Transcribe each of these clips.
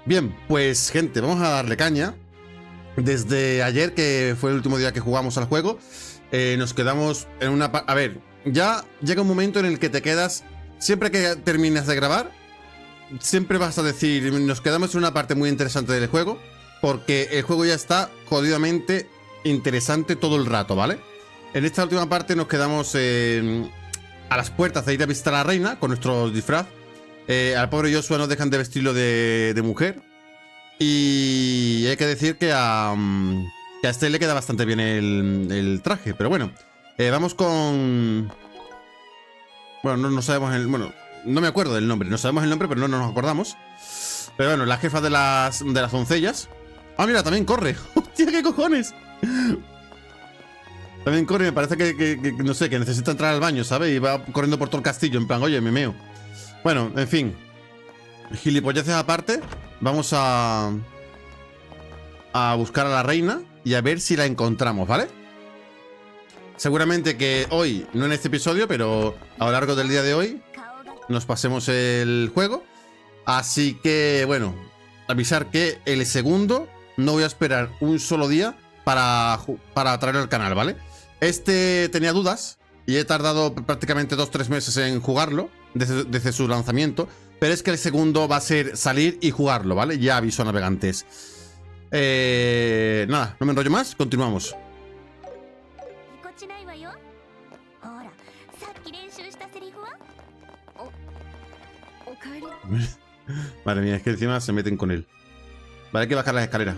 Bien, pues gente, vamos a darle caña. Desde ayer, que fue el último día que jugamos al juego, nos quedamos en una... A ver, ya llega un momento en el que te quedas... Siempre que terminas de grabar, siempre vas a decir, nos quedamos en una parte muy interesante del juego, porque el juego ya está jodidamente interesante todo el rato, ¿vale? En esta última parte nos quedamos a las puertas de ir a visitar a la reina con nuestro disfraz. Al pobre Joshua nos dejan de vestirlo de mujer. Y hay que decir que a este le queda bastante bien el traje. Pero bueno, vamos con... Bueno, no sabemos el... Bueno, no me acuerdo del nombre. No sabemos el nombre, pero no nos acordamos. Pero bueno, la jefa de las doncellas. Ah, mira, también corre. ¡Hostia, qué cojones! También corre, me parece que no sé, que necesita entrar al baño, ¿sabes? Y va corriendo por todo el castillo, en plan, oye, me meo. Bueno, en fin. Gilipolleces aparte, vamos a buscar a la reina y a ver si la encontramos, ¿vale? Seguramente que hoy, no en este episodio, pero a lo largo del día de hoy, nos pasemos el juego. Así que, bueno, avisar que el segundo no voy a esperar un solo día para traerlo al canal, ¿vale? Este tenía dudas y he tardado prácticamente 2-3 meses en jugarlo desde su lanzamiento. Pero es que el segundo va a ser salir y jugarlo, ¿vale? Ya aviso a navegantes. Nada, no me enrollo más, continuamos. Madre mía, es que encima se meten con él. Vale, hay que bajar las escaleras.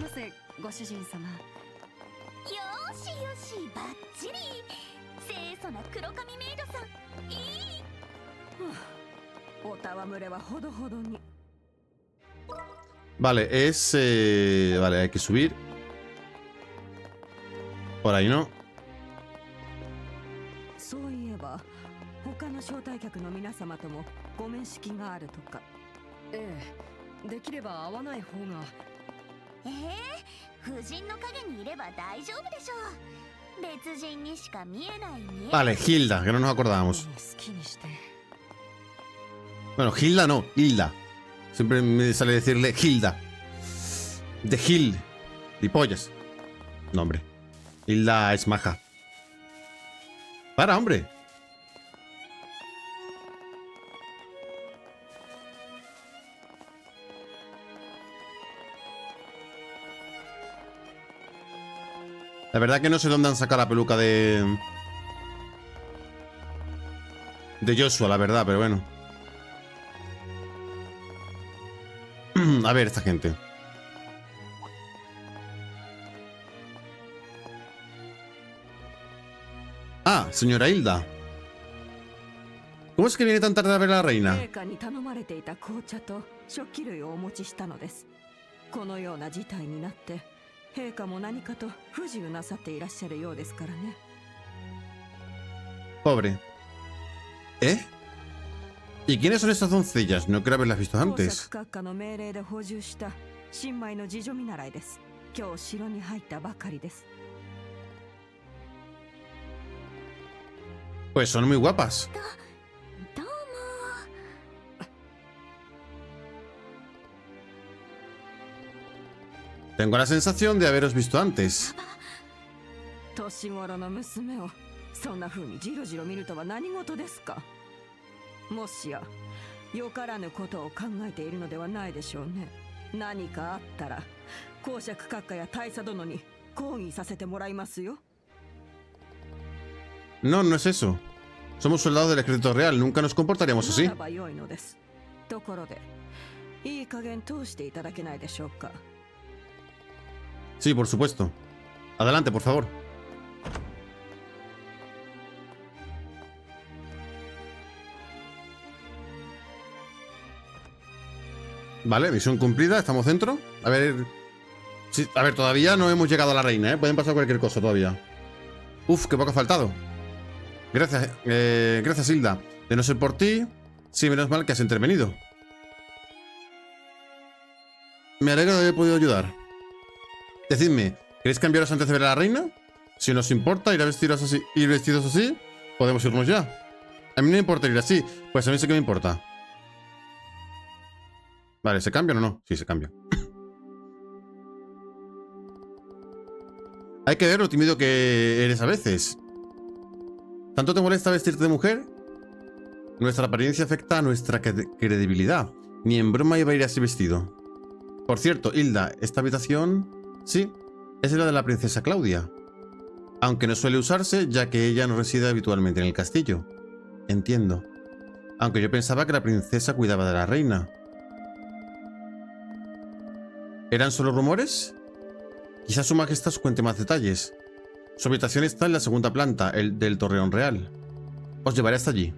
Vale, es... vale, hay que subir. Por ahí, ¿no? Vale, Hilda, que no nos acordábamos. Bueno, Hilda no, Hilda. Siempre me sale decirle Hilda. De Hill. De pollas. No, hombre. Hilda es maja. Para, hombre. La verdad que no sé dónde han sacado la peluca de Joshua, la verdad, pero bueno. A ver, esta gente. Ah, señora Hilda. ¿Cómo es que viene tan tarde a ver a la reina? Pobre. ¿Eh? ¿Y quiénes son estas doncellas? No creo haberlas visto antes. Pues son muy guapas. Tengo la sensación de haberos visto antes. No, no es eso. Somos soldados del ejército real, nunca nos comportaríamos así. Sí, por supuesto. Adelante, por favor. Vale, misión cumplida, estamos dentro. A ver... Sí, a ver, todavía no hemos llegado a la reina, ¿eh? Pueden pasar cualquier cosa todavía. Uf, qué poco ha faltado. Gracias, gracias, Hilda. De no ser por ti, sí, menos mal que has intervenido. Me alegro de haber podido ayudar. Decidme, ¿queréis cambiaros antes de ver a la reina? Si nos importa ir vestidos así, podemos irnos ya. A mí no me importa ir así, pues a mí sí que me importa. Vale, ¿se cambian o no? Sí, se cambian. Hay que ver lo tímido que eres a veces. ¿Tanto te molesta vestirte de mujer? Nuestra apariencia afecta a nuestra credibilidad. Ni en broma iba a ir así vestido. Por cierto, Hilda, esta habitación... Sí, es la de la princesa Claudia. Aunque no suele usarse, ya que ella no reside habitualmente en el castillo. Entiendo. Aunque yo pensaba que la princesa cuidaba de la reina. ¿Eran solo rumores? Quizás su majestad os cuente más detalles. Su habitación está en la segunda planta, el del Torreón Real. Os llevaré hasta allí.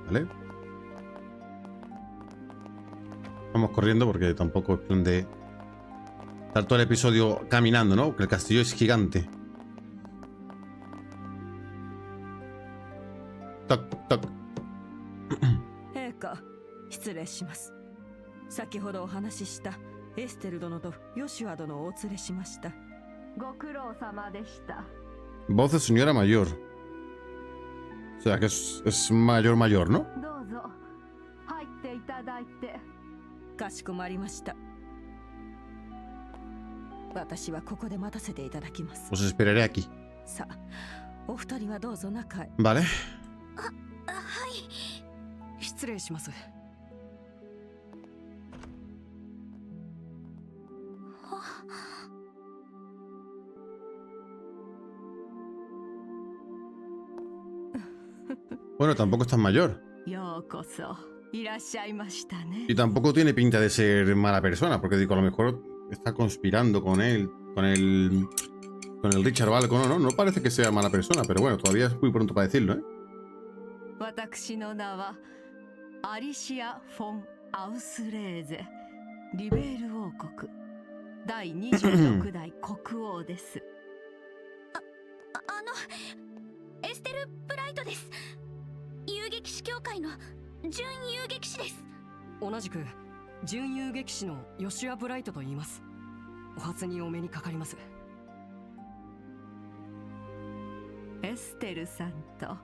¿Vale? Vamos corriendo porque tampoco es plan de estar todo el episodio caminando, ¿no? Porque el castillo es gigante. Toc, toc. 陛下、失礼します。先ほどお話ししたエステル殿とヨシュア殿をお連れしました。ご苦労様でした。Voz de señora mayor. O sea que es mayor, ¿no? どうぞ入っていただいて。かしこまりました。私はここで待たせていただきます。 Os esperaré aquí. さあ、お二人はどうぞ中へ。 Vale. はい。失礼します。Bueno, tampoco es tan mayor. ようこそいらっしゃいましたね。 Y tampoco tiene pinta de ser mala persona, porque digo, a lo mejor está conspirando con él, con el Richard Balcon, ¿no? No parece que sea mala persona, pero bueno, todavía es muy pronto para decirlo, ¿eh? 私の名はアリシア・フォン・アウスレーゼ、リベール王国第26代国王です。エステル・ブライトです。遊撃士協会の準遊撃士です。同じく準遊撃士のヨシュア・ブライトと言います。お初にお目にかかります。エステルさんと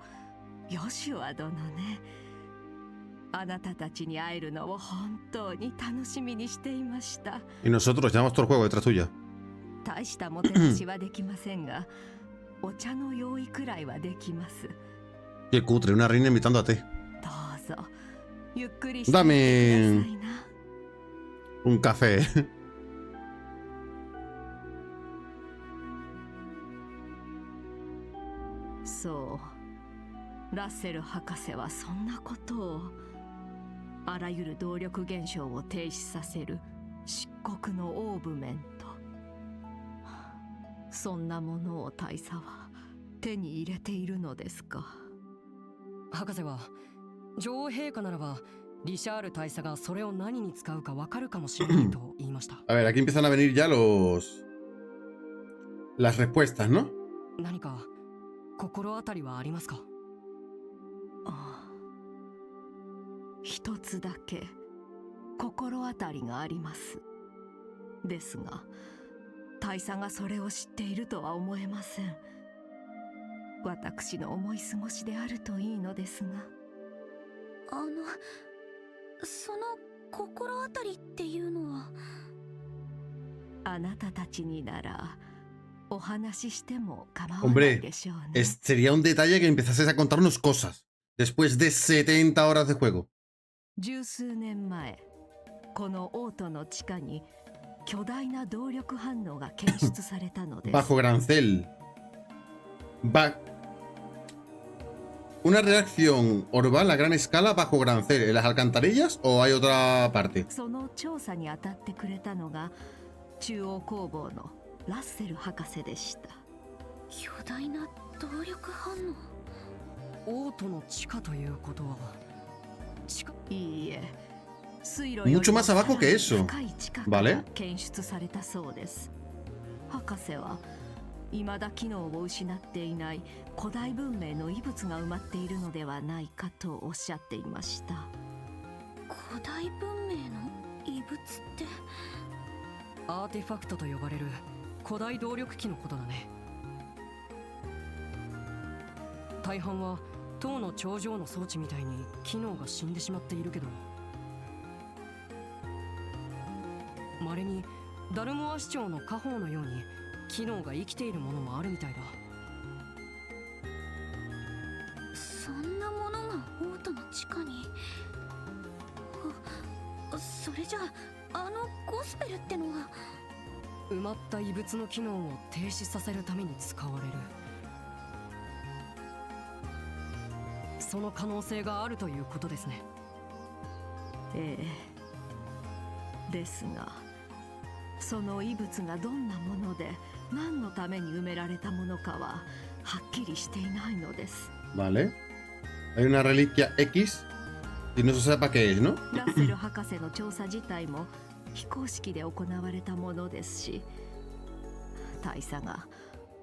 ヨシュア殿ね。あなたたちに会えるのを本当に楽しみにしていました。 Y nosotros llevamos todo el juego detrás tuya. 大したもてなしはできませんが、お茶の用意くらいはできます。 Qué cutre, una reina invitando a té. どうぞゆっくりしてくださいな。 Un café. そう、ラッセル博士はそんなことを。あらゆる動力現象を停止させる漆黒のオーブメント。そんなものを大佐は手に入れているのですか。博士は女王陛下ならばリシャール大佐がそれを何に使うかわかるかもしれないと言いました。A ver, aquí empiezan a venir ya las respuestas, ¿no? 何か心当たりはありますか。一つだけ心当たりがあります。ですが大佐がそれを知っているとは思えません。私の思い過ごしであるといいのですが。その心当たりっていうのは。あなたたちにならお話ししても構わないでしょうね。 Sería un detalle que empezases a contarnos cosas después de 70 horas de juego. 十数年前、このオートの地下に巨大な動力反応が検出されたのです。 Bajo Grancel. ¿Una reacción orbal a gran escala bajo Grancel en las alcantarillas o hay otra parte? その調査に当たってくれたのが中央工房のラッセル博士でした。巨大な動力反応。オートの地下ということは。いいえ、水路より Mucho も más abajo que eso. 深い地下か ¿Vale? ら検出されたそうです。博士は未だ機能を失っていない古代文明の遺物が埋まっているのではないかとおっしゃっていました。古代文明の遺物って。アーティファクトと呼ばれる古代動力機のことだね。大半は塔の頂上の装置みたいに機能が死んでしまっているけど、稀にダルモア市長の家宝のように機能が生きているものもあるみたいだ。そんなものがオートの地下に。それじゃあのゴスペルってのは。埋まった異物の機能を停止させるために使われる。その可能性があるということですね。ええ。ですが、その異物がどんなもので何のために埋められたものかははっきりしていないのです。Vale. Hay una reliquia X y no se sabe para qué es, ¿no? ラッセル博士の調査自体も非公式で行われたものですし、大佐が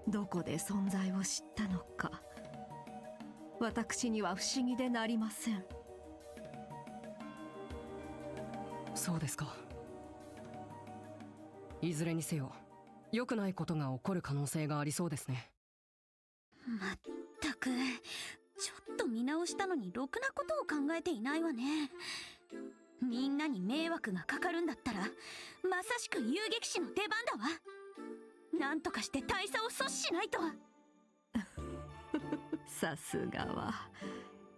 どこで存在を知ったのか、私には不思議でなりません。そうですか。いずれにせよ良くないことが起こる可能性がありそうですね。まったく、ちょっと見直したのにろくなことを考えていないわね。みんなに迷惑がかかるんだったら、まさしく遊撃士の出番だわ。なんとかして大佐を阻止しないと。さすがは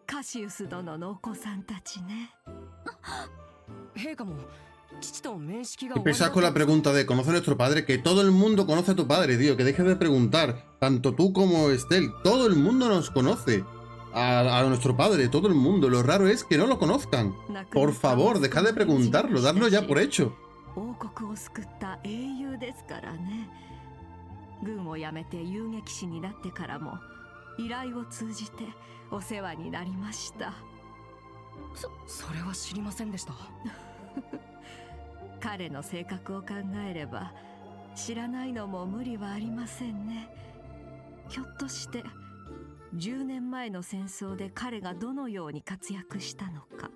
カシウス殿のお子さんたちね。陛下も父と面識が Empezás con la pregunta de ¿conoce a nuestro padre? Que todo el mundo conoce a tu padre, tío. Que dejes de preguntar. Tanto tú como Estelle. Todo el mundo nos conoce. A nuestro padre, todo el mundo. Lo raro es que no lo conozcan. Por favor, deja de preguntarlo. Darlo ya por hecho. 王国を救った英雄ですからね。軍を辞めて遊撃士になってからも依頼を通じてお世話になりました。それは知りませんでした。彼の性格を考えれば知らないのも無理はありませんね。ひょっとして10年前の戦争で彼がどのように活躍したのか、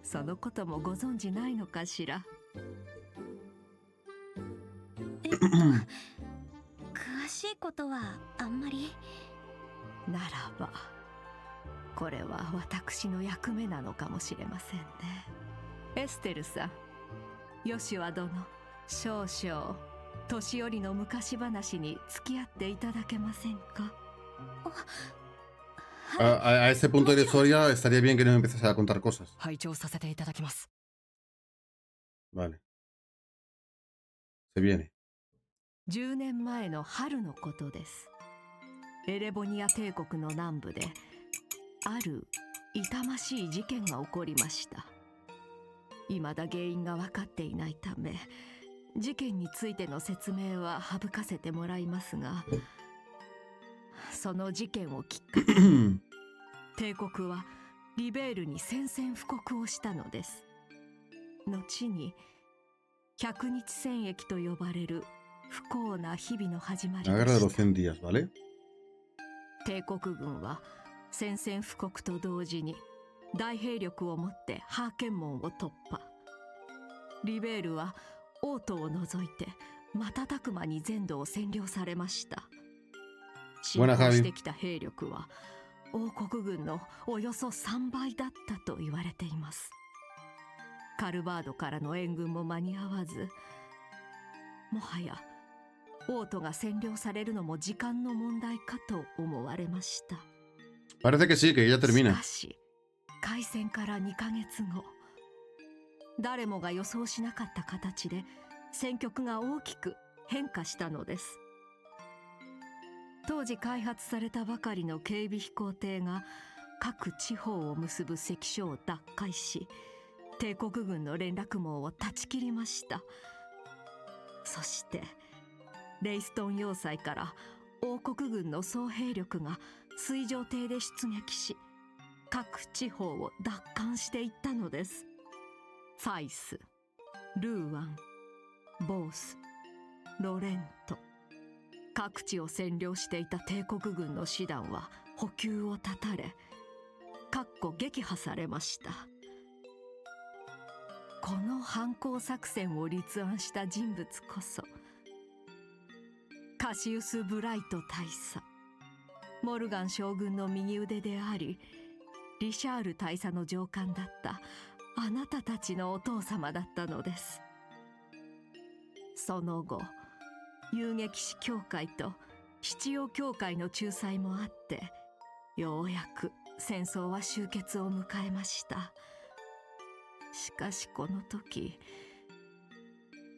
そのこともご存じないのかしら。詳しいことはあんまり。ならばこれは私の役目なのかもしれませんね。エステルさん、ヨシュア殿、少々年寄りの昔話に付き合っていただけませんか。A este punto de la historia estaría bien que nos empieces a contar cosas. 拝聴させていただきます。 Vale. Se viene. 10年前の春のことです。エレボニア帝国の南部である痛ましい事件が起こりました。未だ原因が分かっていないため、事件についての説明は省かせてもらいますが、その事件をきっかけに帝国はリベールに宣戦布告をしたのです。後に100日戦役と呼ばれる不幸な日々の始まりで La guerra de los した。 100 días, ¿vale? 帝国軍は宣戦布告と同時に大兵力をもってハーケン門を突破。リベールは王都を除いて瞬く間に全土を占領されました。侵攻してきた兵力は王国軍のおよそ3倍だったと言われています。カルバードからの援軍も間に合わず、もはや王都が占領されるのも時間の問題かと思われました。 Parece que sí, que ya し termina. かし開戦から2ヶ月後、誰もが予想しなかった形で戦局が大きく変化したのです。当時開発されたばかりの警備飛行艇が各地方を結ぶ関所を奪回し、帝国軍の連絡網を断ち切りました。そしてレイストン要塞から王国軍の総兵力が水上艇で出撃し、各地方を奪還していったのです。ファイス、ルーワン、ボース、ロレント、各地を占領していた帝国軍の師団は補給を断たれ、撃破されました。この反抗作戦を立案した人物こそカシウス・ブライト大佐、モルガン将軍の右腕であり、リシャール大佐の上官だったあなたたちのお父様だったのです。その後、遊撃士協会と七葉協会の仲裁もあって、ようやく戦争は終結を迎えました。しかしこの時、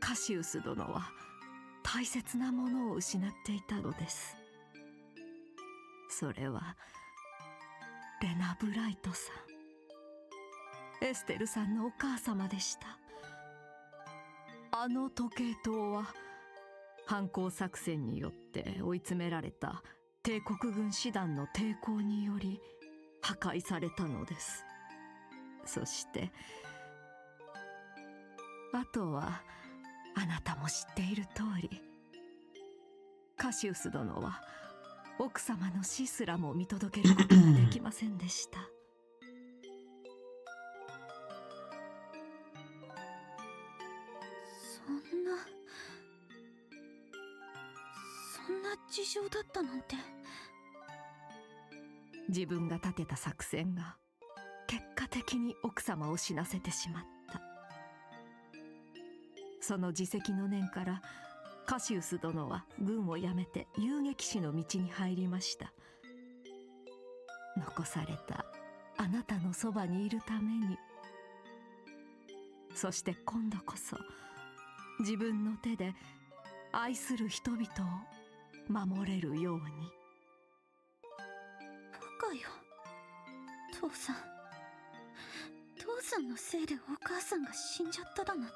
カシウス殿は大切なものを失っていたのです。それはレナ・ブライトさん、エステルさんのお母様でした。あの時計塔は反攻作戦によって追い詰められた帝国軍師団の抵抗により破壊されたのです。そしてあとはあなたも知っている通り、カシウス殿は奥様の死すらも見届けることができませんでした。そんな事情だったなんて。自分が立てた作戦が結果的に奥様を死なせてしまった。その自責の念からカシウス殿は軍を辞めて遊撃士の道に入りました。残されたあなたのそばにいるために。そして今度こそ自分の手で愛する人々を守れるように。バカよ、父さん。父さんのせいでお母さんが死んじゃっただなんて、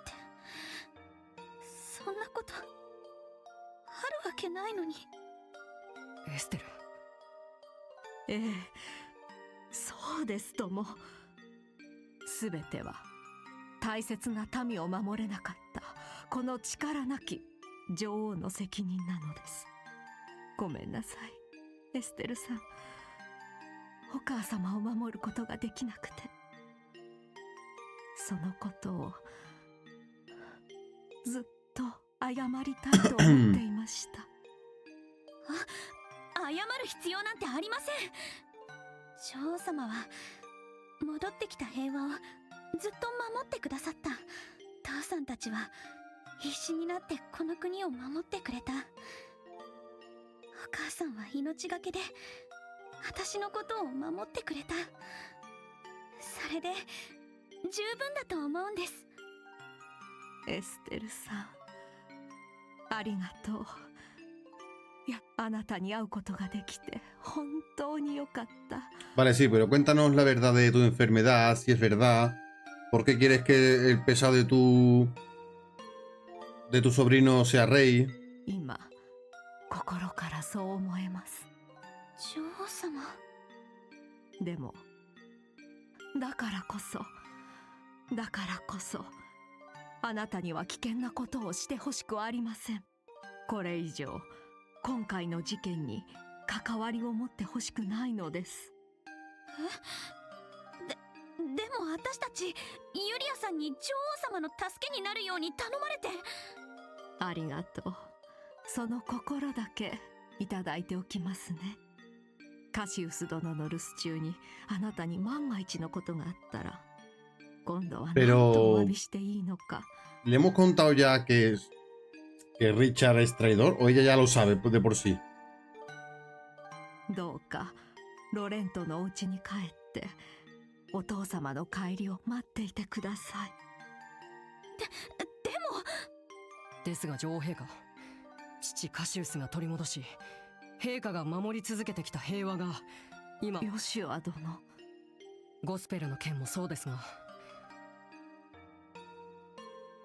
そんなことあるわけないのに。エステル。ええ、そうですとも。すべては大切な民を守れなかったこの力なき女王の責任なのです。ごめんなさい、エステルさん。お母様を守ることができなくて、そのことをずっと謝りたいと思っていました。謝る必要なんてありません。女王様は戻ってきた平和をずっと守ってくださった。父さんたちは必死になってこの国を守ってくれた。お母さんは命がけで私のことを守ってくれた。それで十分だと思うんです。エステルさん、ありがとう。いや、あなたに会うことができて本当によかった。Vale, sí, pero cuéntanos la verdad de tu enfermedad, si es verdad. ¿Por qué quieres que el pesado de tu sobrino sea rey? 今、心からそう思えます。女王様。でも、だからこそ、あなたには危険なことをしてほしくありません。これ以上、今回の事件に関わりを持ってほしくないのです。でも私たち、ユリアさんに女王様の助けになるように頼まれて。ありがとう。その心だけいただいておきますね。カシウス殿の留守中にあなたに万が一のことがあったら、今度は何とお詫びしていいのか。¿Le hemos contado ya que Richard es traidor o ella ya lo sabe de por sí? どうかロレントのお家に帰ってお父様の帰りを待っていてください。でも。ですが女王陛下、父カシウスが取り戻し、陛下が守り続けてきた平和が今。ヨシュア殿。ゴスペルの件もそうですが、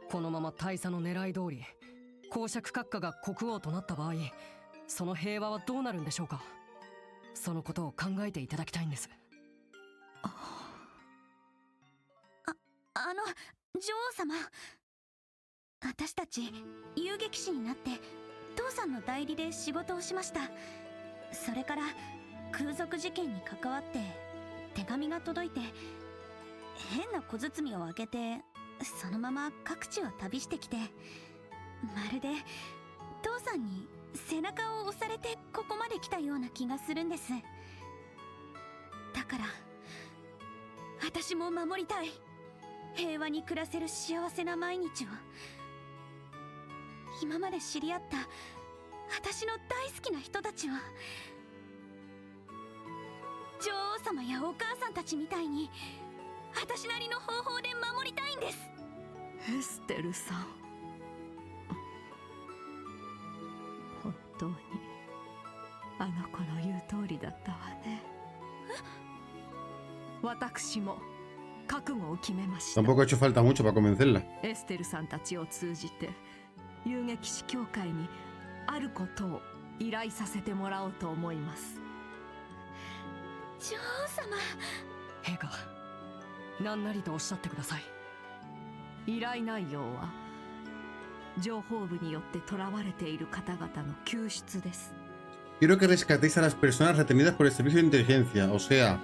このまま大佐の狙い通り公爵閣下が国王となった場合、その平和はどうなるんでしょうか。そのことを考えていただきたいんです。女王様、私たち遊撃士になって父さんの代理で仕事をしました。それから空賊事件に関わって手紙が届いて、変な小包を開けてそのまま各地を旅してきて、まるで父さんに背中を押されてここまで来たような気がするんです。だから私も守りたい。平和に暮らせる幸せな毎日を。今まで知り合った私の大好きな人たちを、女王様やお母さんたちみたいに私なりの方法で守りたいんです。エステルさん、本当にあの子の言う通りだったわね。私も覚悟を決めました。 Tampoco ha hecho falta mucho para convencerla. エステルさんたちを通じて遊撃士協会にあることを依頼させてもらおうと思います。女王様、陛下、何なりとおっしゃってください。依頼内容は情報部によって囚われている方々の救出です。 Quiero que rescatéis a las personas retenidas por el servicio de inteligencia, o sea,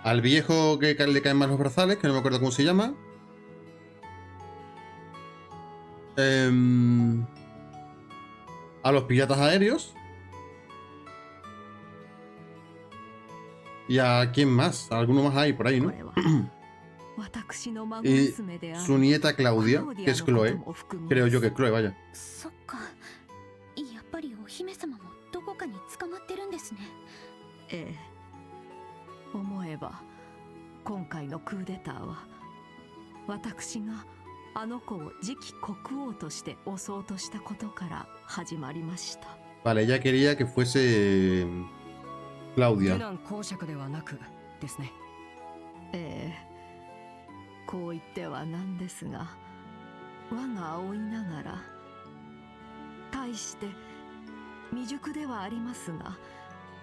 al viejo que le caen mal los brazales, que no me acuerdo cómo se llama. A los piratas aéreos. ¿Y a quién más? Alguno más hay por ahí, ¿no? Y su nieta Claudia, que es Chloe. Creo yo que es Chloe, vaya. そっか、やっぱりお姫様もどこかに捕まってるんですね。ええ、思えば今回のクーデターは私があの子を次期国王として襲おうとしたことから始まりました。 Vale, ella quería que fuese Claudia. 無難公爵ではなくですね。ええ、こう言ってはなんですが、我が仰いながら対して未熟ではありますが、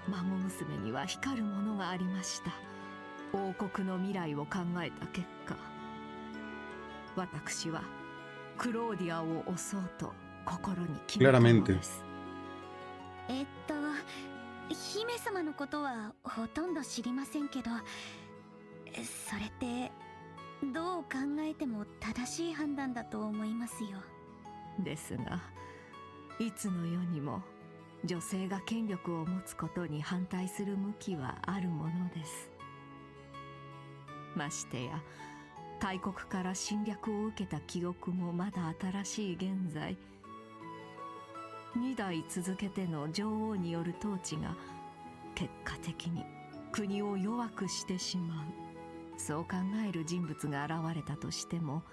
孫娘には光るものがありました。王国の未来を考えた結果、私はクローディアを襲そうと心に決めたのです。姫様のことはほとんど知りませんけど、それってどう考えても正しい判断だと思いますよ。ですが、いつの世にも女性が権力を持つことに反対する向きはあるものです。ましてや大国から侵略を受けた記憶もまだ新しい現在、2代続けての女王による統治が結果的に国を弱くしてしまう、そう考える人物が現れたとしても。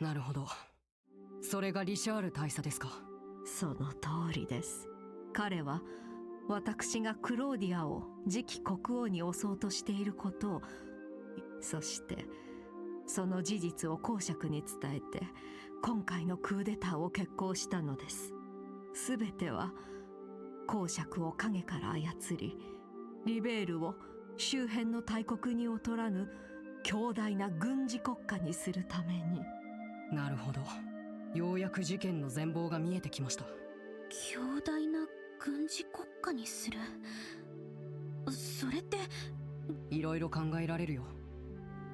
なるほど、それがリシャール大佐ですか。その通りです。彼は私がクローディアを次期国王に襲おうとしていることを、そしてその事実を公爵に伝えて今回のクーデターを決行したのです。すべては公爵を影から操り、リベールを周辺の大国に劣らぬ強大な軍事国家にするために。なるほど、ようやく事件の全貌が見えてきました。強大な軍事国家にする、それっていろいろ考えられるよ。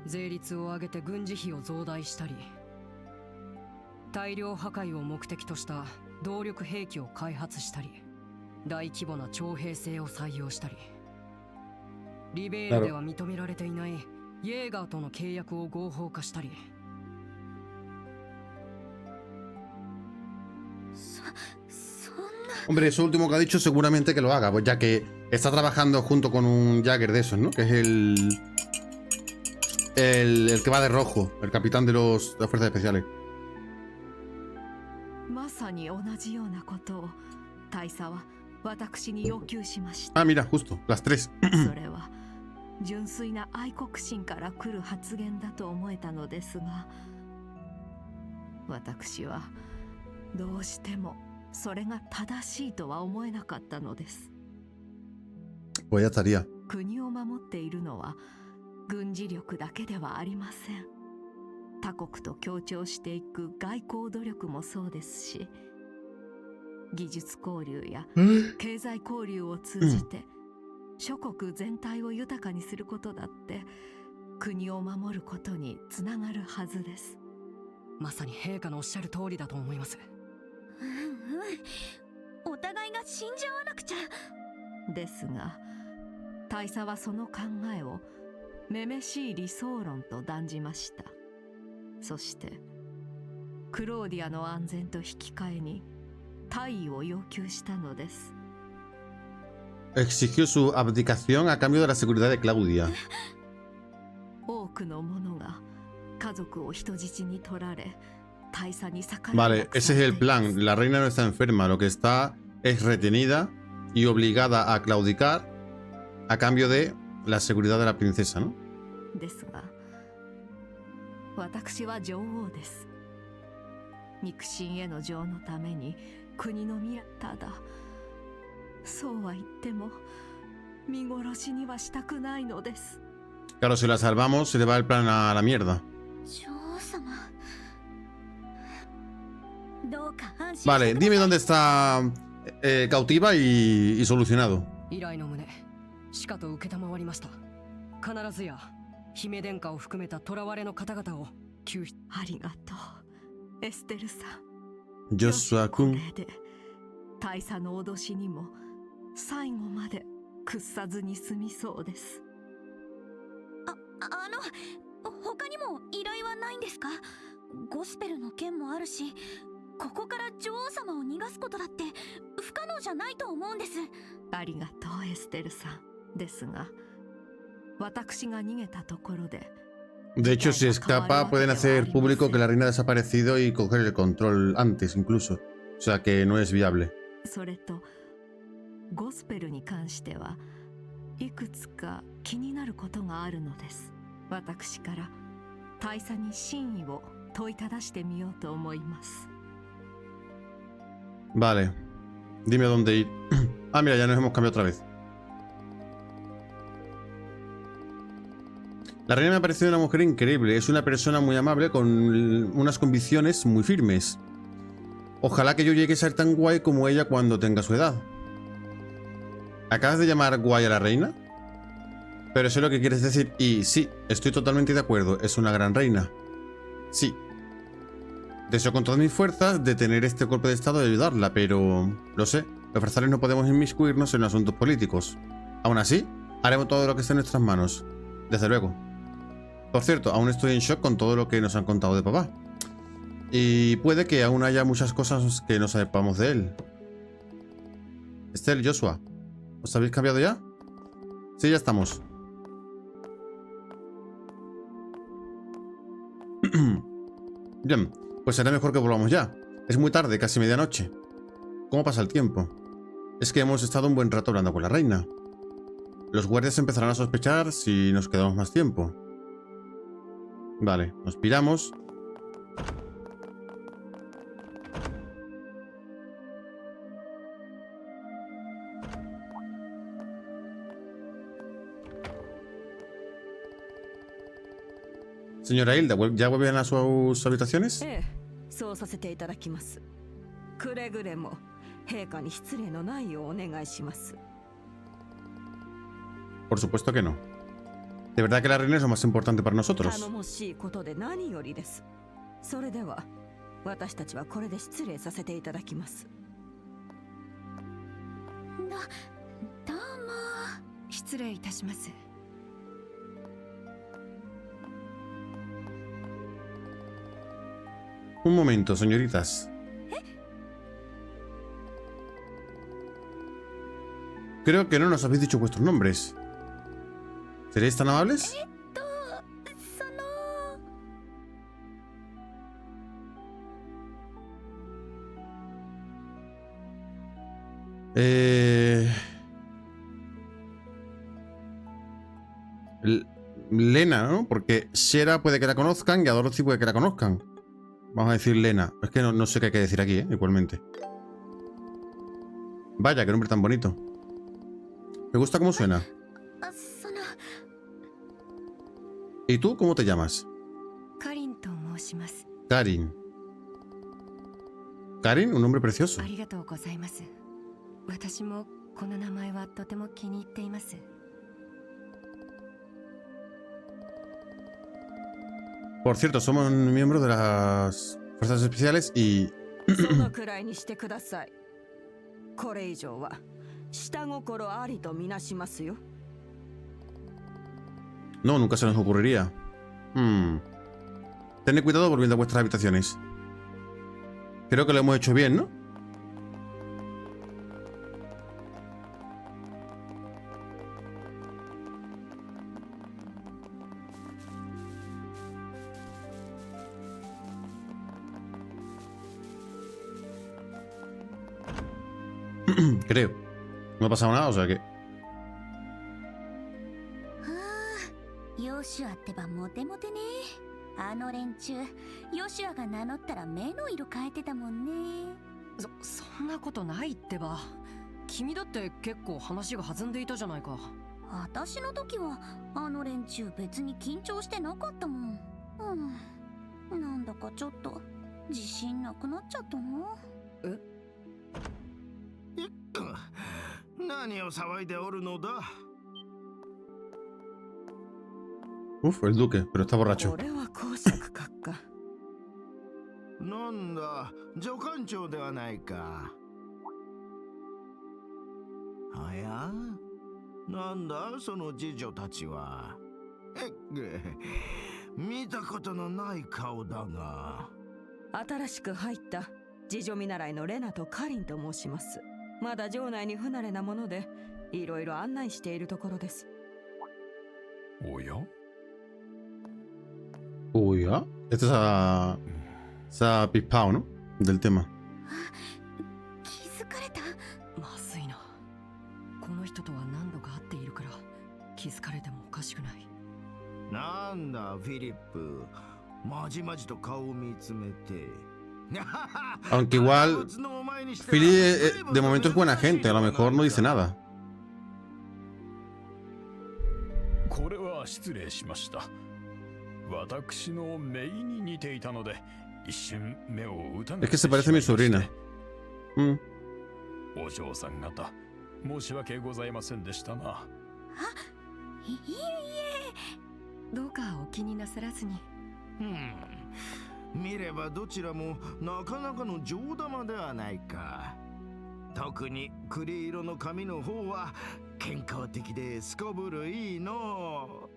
税率を上げて軍事費を増大したり、大量破壊を目的とした動力兵器を開発したり、大規模な徴兵制を採用したり、リベールでは認められていないイェーガーとの契約を合法化したり。Hombre, eso último que ha dicho seguramente que lo haga, pues ya que está trabajando junto con un Jagger de esos, ¿no? Que es el que va de rojo, el capitán de las fuerzas especiales. まさに同じようなことを大佐は私に要求しました。 Ah, mira, justo, las tres. それは純粋な愛国心から来る発言だと思えたのですが、私はどうしてもそれが正しいとは思えなかったのです。 Pues ya estaría. 国を守っているのは軍事力だけではありません。他国と協調していく外交努力もそうですし、技術交流や経済交流を通じて諸国全体を豊かにすることだって国を守ることにつながるはずです。まさに陛下のおっしゃる通りだと思います。お互いが死んじゃわなくちゃ。ですが大佐はその考えをめめしい理想論と断じました。そしてクローディアの安全と引き換えに大位を要求したのです。 Exigió su abdicación a cambio de la seguridad de Claudia. 多くの者が家族を人質に取られ、大佐に逆らえ Vale, ese es el plan. La reina no está enferma, lo que está es retenida y obligada a claudicar a cambio de la seguridad de la princesa, ¿no? ですが、私は女王です。肉親への情のために国の未来、ただそうは言っても見殺しにはしたくないのです。 Claro, si la salvamos, se le va el plan a la mierda. 女王様、どうか安心して Vale, ください。 dime dónde está cautiva y solucionado. 依頼の旨しかと承りました。必ずや姫殿下を含めた囚われの方々を救出。ありがとう、エステルさん。 Joshua こ Kun. れで大佐の脅しにも最後まで屈さずに済みそうです。他にも依頼はないんですか？ゴスペルの件もあるし、ここから女王様を逃がすことだって不可能じゃないと思うんです。ありがとうエステルさん。ですが、私が逃げたところで De hecho, si escapa, pueden hacer público que la reina ha desaparecido y coger el control antes, incluso. O sea que no es viable. それとゴスペルに関してはいくつか気になることがあるのです。私から大佐に真意を問いただしてみようと思います。 Vale. Dime dónde ir. Ah, mira, ya nos hemos cambiado otra vez. La reina me ha parecido una mujer increíble. Es una persona muy amable con unas convicciones muy firmes. Ojalá que yo llegue a ser tan guay como ella cuando tenga su edad. ¿Acabas de llamar guay a la reina? Pero sé lo que quieres decir y sí, estoy totalmente de acuerdo. Es una gran reina. Sí. Deseo con todas mis fuerzas detener este golpe de estado y ayudarla, pero... Lo sé, los Frasales no podemos inmiscuirnos en asuntos políticos. Aún así, haremos todo lo que esté en nuestras manos. Desde luego. Por cierto, aún estoy en shock con todo lo que nos han contado de papá. Y puede que aún haya muchas cosas que no sepamos de él. Estelle, Joshua, ¿os habéis cambiado ya? Sí, ya estamos. Bien, pues será mejor que volvamos ya. Es muy tarde, casi medianoche. ¿Cómo pasa el tiempo? Es que hemos estado un buen rato hablando con la reina. Los guardias empezarán a sospechar si nos quedamos más tiempo. Vale, nos piramos. Señora Hilda, ¿ya vuelven a sus habitaciones? そうさせていただきます。くれぐれも陛下に失礼のないようお願いします。 Por supuesto que no. De verdad que la reina es lo más importante para nosotros. 頼もしいことで何よりです。それでは私たちはこれで失礼させていただきます。どうも。失礼いたします。 Un momento, señoritas. Creo que no nos habéis dicho vuestros nombres. ¿Seréis tan amables? その Lena, ¿no? Porque Shera puede que la conozcan y a Dorothy puede que la conozcan. Vamos a decir Lena. Es que no sé qué hay que decir aquí, igualmente. Vaya, qué nombre tan bonito. Me gusta cómo suena. その ¿Y tú cómo te llamas? カリンと申します。 Karin. Karin, un nombre precioso. ありがとうございます。私もこの名前はとても気に入っています。 Por cierto, somos miembros de las fuerzas especiales y... そのくらいにしてください。これ以上は下心ありとみなしますよ。 No, nunca se nos ocurriría. Tened cuidado volviendo a vuestras habitaciones. Creo que lo hemos hecho bien, ¿no? Creo. No ha pasado nada, o sea que... ヨシュアってばモテモテね。あの連中、ヨシュアが名乗ったら目の色変えてたもんね。そんなことないってば。君だって結構話が弾んでいたじゃないか。私の時はあの連中別に緊張してなかったもん。なんだかちょっと自信なくなっちゃったな。え？何を騒いでおるのだ。 Uf, el duque, pero está borracho. これは公爵閣下。なんだ、助官長ではないか。あや？なんだその次女たちは。見たことのない顔だが。新しく入った次女見習いのレナとカリンと申します。まだ城内に不慣れなもので、いろいろ案内しているところです。おや？ Uy, ¿ah? Esto se ha pispado, ¿no? Del tema. 気づかれた？まずいな。この人とは何度か会っているから気づかれてもおかしくない。なんだフィリップ、まじまじと顔を見つめて。 Aunque igual Philly de momento es buena gente, a lo mejor no dice nada. これは失礼しました。私の姪に似ていたので一瞬目を疑って Es que se parece a mi sobrina. お嬢さん方、申し訳ございませんでしたな。いいえ。どうかお気になさらずに。見ればどちらもなかなかの上玉ではないか。特に栗色の髪の方は健康的ですこぶるいいの。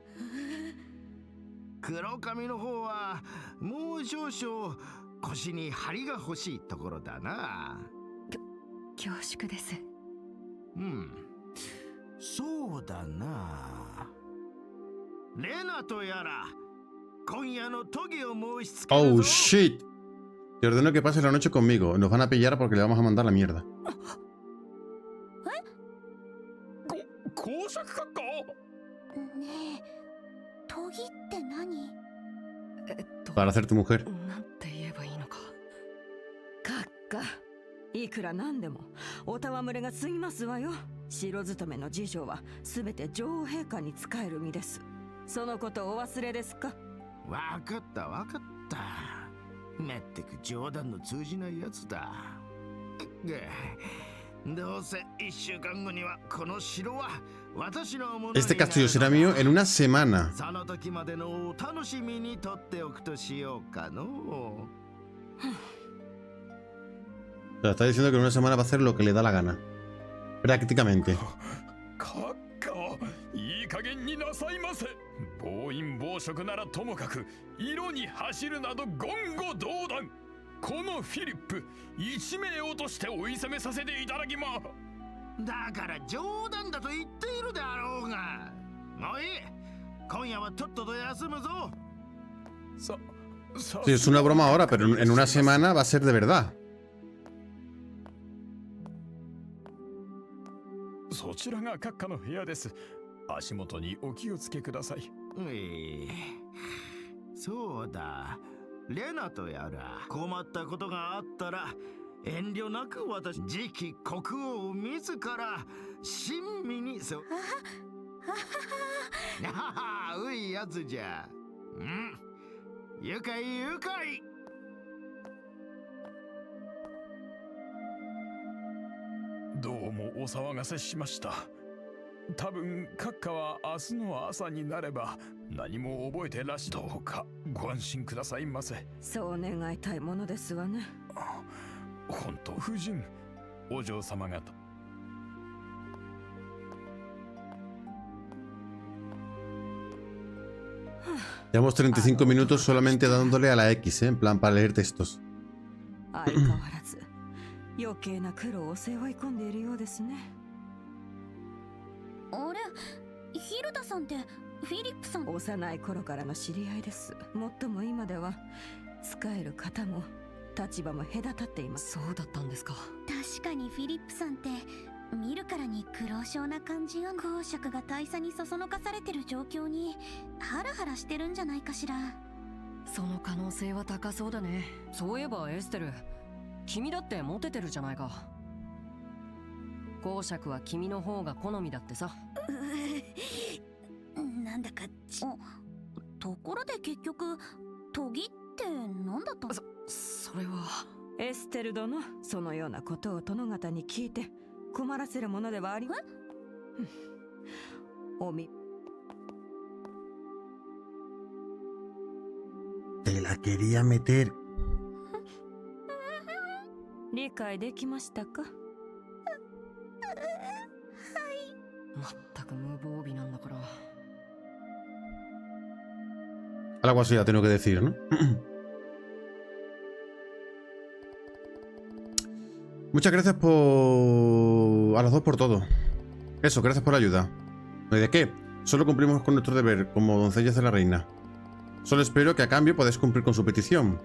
黒髪の方はもう少々腰に張りが欲しいところだな。恐縮です。そうだな。レナとやら今夜のトゲを申し付けるぞ。 Oh shit. Te ordeno que pases la noche conmigo. Nos van a pillar porque le vamos a mandar la mierda. 公爵閣下？ねえ、トギって何？Para hacerte mujer. なんて言えばいいのか。閣下、いくらなんでもお戯れが過ぎますわよ。城勤めの次女はすべて女王陛下に仕える身です。そのことをお忘れですか？わかったわかった。めってく冗談の通じないやつだ。どうせ1週間後にはこの城は私のものになる。 Este castillo será mío en una semana. その時までのお楽しみにとっておくとしようかの。O sea, está diciendo que en una semana va a hacer lo que le da la gana. Prácticamente. 閣下、いい加減になさいませ。暴飲暴食ならともかく色に走るなど言語道断。このフィリップ1名をとして追い攻めさせていただきま。だから冗談だと言っているであろうが。もういい、今夜はとっとと休むぞ。Sí, es una broma ahora, pero en una semana va a ser de verdad. そちらが閣下の部屋です。足元にお気をつけください。そうだ、レナとやら困ったことがあったら遠慮なく私次期国王自ら親身にそう。ういやつじゃ。愉快愉快。どうもお騒がせしました。多分閣下は明日の朝になれば何も覚えてらしどうかご安心くださいませ。そう願いたいものですわね。本当夫人、お嬢様方。Llevamos 35 minutos solamente dándole a la X, en plan para leer textos. 相変わらず余計な苦労を背負い込んでいるようですね。あれ、ヒルダさんってフィリップさん。幼い頃からの知り合いです。もっとも今では使える方も立場も隔たっています。そうだったんですか。確かにフィリップさんって見るからに苦労性な感じよ。公爵が大佐にそそのかされてる状況にハラハラしてるんじゃないかしら。その可能性は高そうだね。そういえばエステル、君だってモテてるじゃないか。公爵は君の方が好みだってさ。なんだかところで結局トギって何だったの？それはエステル殿、そのようなことを殿方に聞いて困らせるものではありません。おみ Te la quería meter. 理解できましたか？全く無防備なんだから。Algo así ha tenido que decir, ¿no? Muchas gracias por... a los dos por todo. Eso, gracias por la ayuda. ¿Y de qué? Solo cumplimos con nuestro deber como doncellas de la reina. Solo espero que a cambio podáis cumplir con su petición.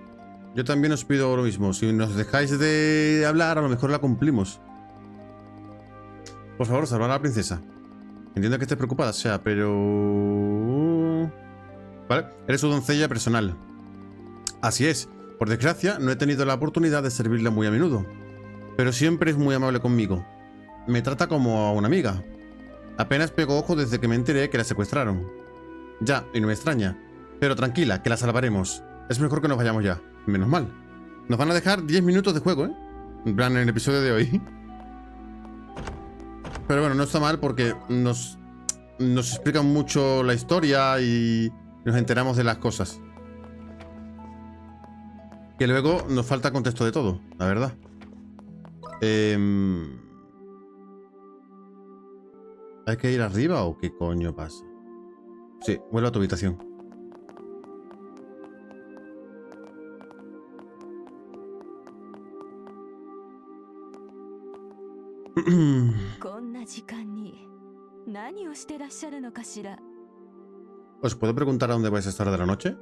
Yo también os pido lo mismo. Si nos dejáis de hablar, a lo mejor la cumplimos. Por favor, salvad a la princesa. Entiendo que estés preocupada, sea, pero... Vale, eres su doncella personal. Así es. Por desgracia, no he tenido la oportunidad de servirla muy a menudo. Pero siempre es muy amable conmigo. Me trata como a una amiga. Apenas pego ojo desde que me enteré que la secuestraron. Ya, y no me extraña. Pero tranquila, que la salvaremos. Es mejor que nos vayamos ya. Menos mal. Nos van a dejar 10 minutos de juego, ¿eh? En plan, en el episodio de hoy. Pero bueno, no está mal porque nos explican mucho la historia y nos enteramos de las cosas. Que luego nos falta contexto de todo, la verdad. ¿Hay que ir arriba o qué coño pasa? Sí, vuelve a tu habitación. ¿Os puedo preguntar a dónde vais a estar de la noche?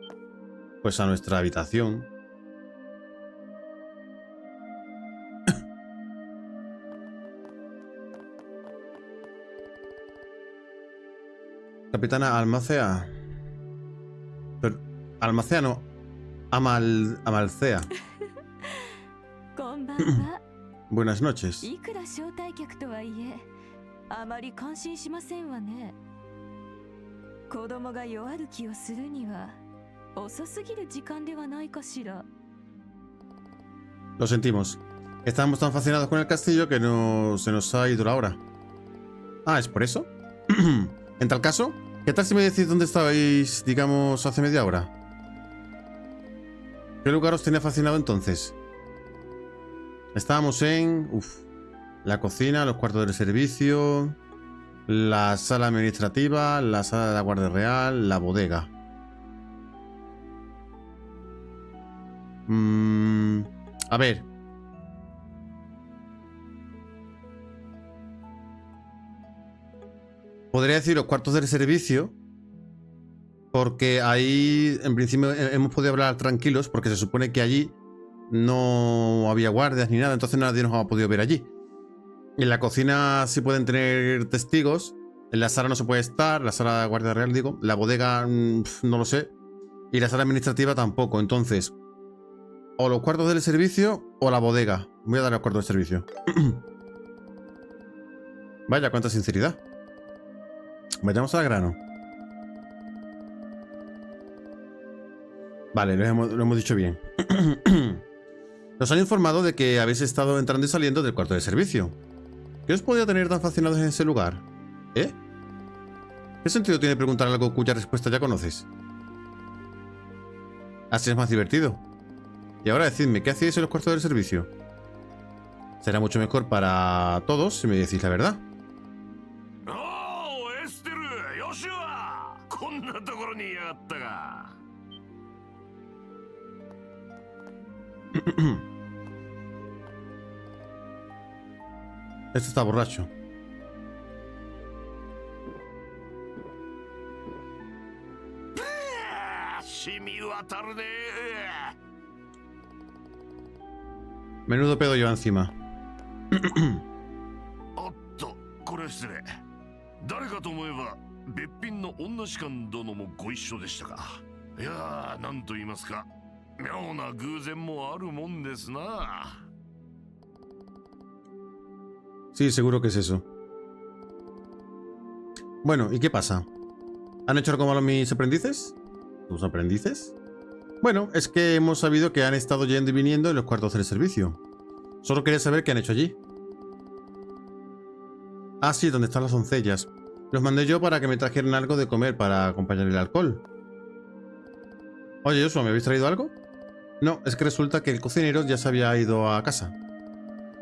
Pues a nuestra habitación. Capitana Almacea. Pero, Almacea no. Amalcea. Buenas noches. Lo sentimos. Estábamos tan fascinados con el castillo que se nos ha ido la hora. Ah, ¿es por eso? En tal caso, ¿qué tal si me decís dónde estabais, digamos, hace media hora? ¿Qué lugar os tenía fascinado entonces? Estábamos en... la cocina, los cuartos del servicio, la sala administrativa, la sala de la Guardia Real, la bodega. A ver. Podría decir los cuartos del servicio, porque ahí en principio hemos podido hablar tranquilos, porque se supone que allí no había guardias ni nada, entonces nadie nos ha podido ver allí. En la cocina sí pueden tener testigos, en la sala no se puede estar, la sala de Guardia Real digo, la bodega no lo sé, y la sala administrativa tampoco, entonces o los cuartos del servicio o la bodega. Voy a dar los cuartos del servicio. Vaya, cuánta sinceridad. Vayamos al grano. Vale, lo hemos dicho bien. Nos han informado de que habéis estado entrando y saliendo del cuarto de servicio. ¿Qué os podía tener tan fascinados en ese lugar? ¿Eh? ¿Qué sentido tiene preguntar algo cuya respuesta ya conoces? Así es más divertido. Y ahora decidme, ¿qué hacíais en los cuartos del servicio? Será mucho mejor para todos si me decís la verdad. エステル、ヨシュア、こんんなところにいやがったか。Este está borracho. Menudo pedo lleva encima. おっと、これは失礼。誰かと思えば別品の女士官殿もご一緒でしたか。いやー、なんと言いますか、妙な偶然もあるもんですな。Sí, seguro que es eso. Bueno, ¿y qué pasa? ¿Han hecho algo malo mis aprendices? ¿Tus aprendices? Bueno, es que hemos sabido que han estado yendo y viniendo en los cuartos del servicio. Solo quería saber qué han hecho allí. Ah, sí, donde están las doncellas. Los mandé yo para que me trajeran algo de comer para acompañar el alcohol. Oye, Joshua, ¿me habéis traído algo? No, es que resulta que el cocinero ya se había ido a casa.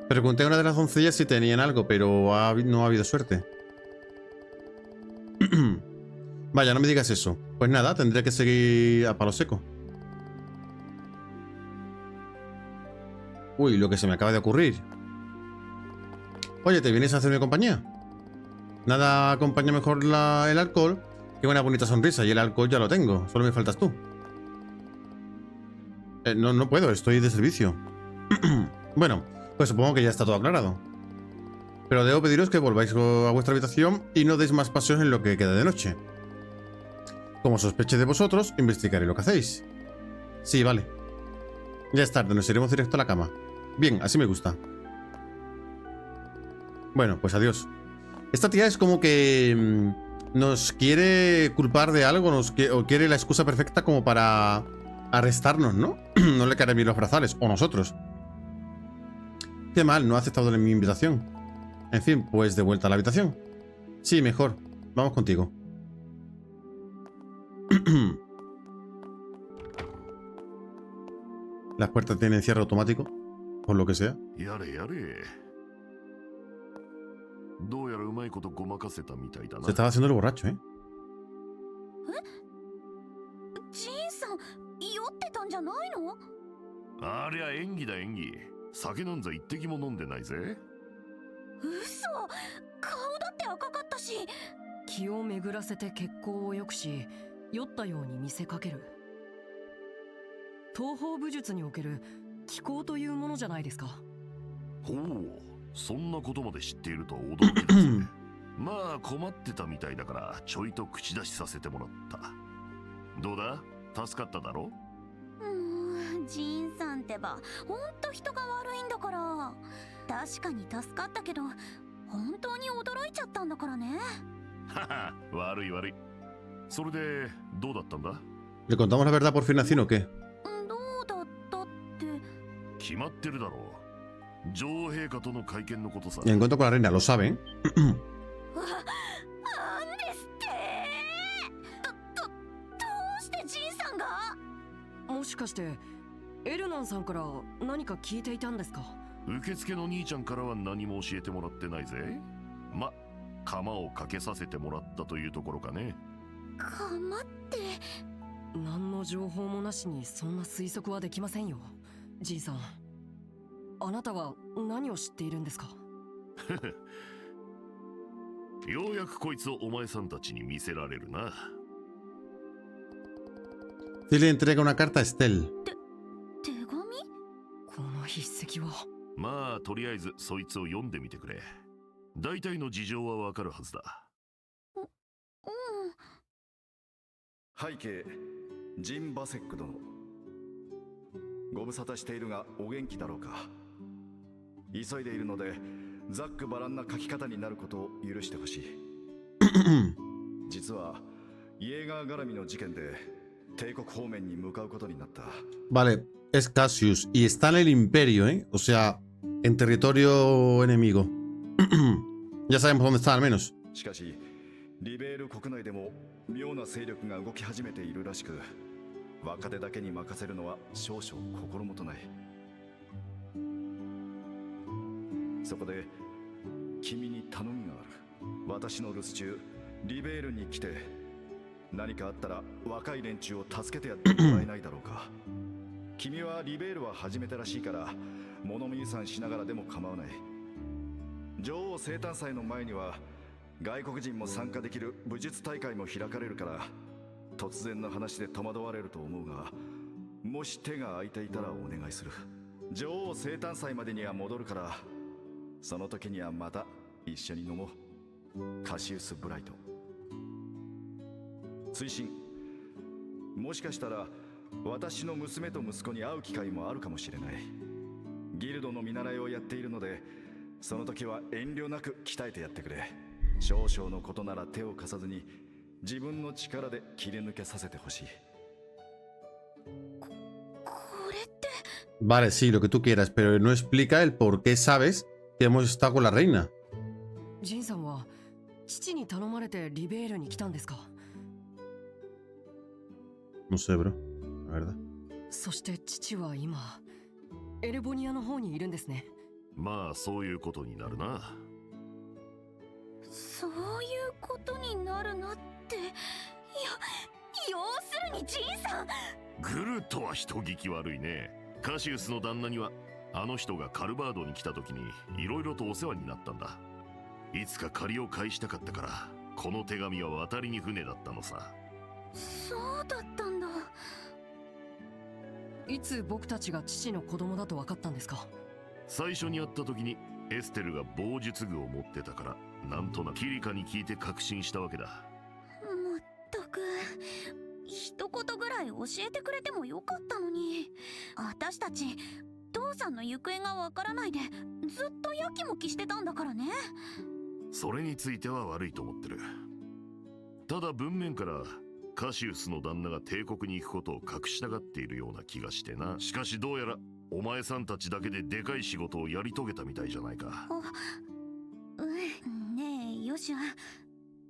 Pregunté a una de las doncellas si tenían algo, pero no ha habido suerte. Vaya, no me digas eso. Pues nada, tendré que seguir a palo seco. Uy, lo que se me acaba de ocurrir. Oye, ¿te vienes a hacerme compañía? Nada acompaña mejor el alcohol que una bonita sonrisa, y el alcohol ya lo tengo. Solo me faltas tú. No puedo, estoy de servicio. Bueno, pues supongo que ya está todo aclarado. Pero debo pediros que volváis a vuestra habitación y no deis más paseos en lo que queda de noche. Como sospeche de vosotros, investigaré lo que hacéis. Sí, vale. Ya es tarde, nos iremos directo a la cama. Bien, así me gusta. Bueno, pues adiós. Esta tía es como que nos quiere culpar de algo, o quiere la excusa perfecta como para arrestarnos, ¿no? No le caerán bien los brazales, o nosotros. Qué mal, no ha aceptado mi invitación. En fin, pues de vuelta a la habitación. Sí, mejor. Vamos contigo. Las puertas tienen cierre automático, por lo que sea. やれやれ。どうやらうまいことごまかせたみたいだな。 Se estaba haciendo el borracho, ¿eh? ジンさん、酔ってたんじゃないの？ありゃ演技だ演技。酒なんざ一滴も飲んでないぜ。嘘、顔だって赤かったし。気を巡らせて血行を良くし、酔ったように見せかける。東方武術における気功というものじゃないですか。ほう、そんなことまで知っているとは驚きだぜ。まあ困ってたみたいだからちょいと口出しさせてもらった。どうだ、助かっただろ？ジンさんってばほんと人が悪いんだから。確かに助かったけど本当に驚いちゃったんだからね。はは、悪い悪い。それでどうだったんだ？ ¿Le contamos la verdad por fin a Cino o qué? どうだったって。決まってるだろう。女王陛下との会見のことさ。 El encuentro con la reina, ¿lo saben? なんですって。どうしてジンさんが？もしかしてエルナンさんから何か聞いていたんですか？受付の兄ちゃんからは何も教えてもらってないぜ。ま、釜をかけさせてもらったというところかね。釜って。何の情報もなしにそんな推測はできませんよ。じいさん、あなたは何を知っているんですか？ようやくこいつをお前さんたちに見せられるな。Phil le entrega una carta a Estelle. 手紙？この筆跡は。まあとりあえずそいつを読んでみてくれ。大体の事情はわかるはずだ。背景、ジン・バセック殿。ご無沙汰しているがお元気だろうか。急いでいるのでざっくばらんな書き方になることを許してほしい。実はイエーガー絡みの事件で帝国方面に向かうことになった。 Vale, es Cassius y está en el Imperio, ¿eh? O sea, en territorio enemigo. Ya sabemos dónde está al menos. しかしリベール国内でも妙な勢力が動き始めているらしく、若手だけに任せるのは少々心もとない。そこで君に頼みがある。私の留守中リベールに来て何かあったら若い連中を助けてやってもらえないだろうか。君はリベールは初めてらしいから物見遊山しながらでも構わない。女王生誕祭の前には外国人も参加できる武術大会も開かれるから、突然の話で戸惑われると思うが、もし手が空いていたらお願いする。女王生誕祭までには戻るから、その時にはまた一緒に飲もう。カシウス・ブライト。追伸、もしかしたら私の娘と息子に会う機会もあるかもしれない。ギルドの見習いをやっているので、その時は遠慮なく鍛えてやってくれ。少々のことなら手を貸さずに自分の力で切り抜けさせてほしい。これって。 Vale, sí, lo que tú quieras, pero no explica el por qué sabes que hemos estado con la reina. ジンさんは父に頼まれてリベールに来たんですか？ No sé, bro, la verdad. そして父は今エルボニアの方にいるんですね。まあそういうことになるな。そういうことになるなって。要するにジンさん。グルとは人聞き悪いね。カシウスの旦那にはあの人がカルバードに来た時にいろいろとお世話になったんだ。いつか借りを返したかったから、この手紙は渡りに船だったのさ。そうだったんだ。いつ僕たちが父の子供だと分かったんですか？最初に会った時にエステルが棒術具を持ってたから、なんとなくキリカに聞いて確信したわけだ。まったく、一言ぐらい教えてくれてもよかったのに。私たち父さんの行方がわからないでずっとやきもきしてたんだからね。それについては悪いと思ってる。ただ文面からカシウスの旦那が帝国に行くことを隠したがっているような気がしてな。しかしどうやらお前さんたちだけででかい仕事をやり遂げたみたいじゃないか。ねえヨシュア、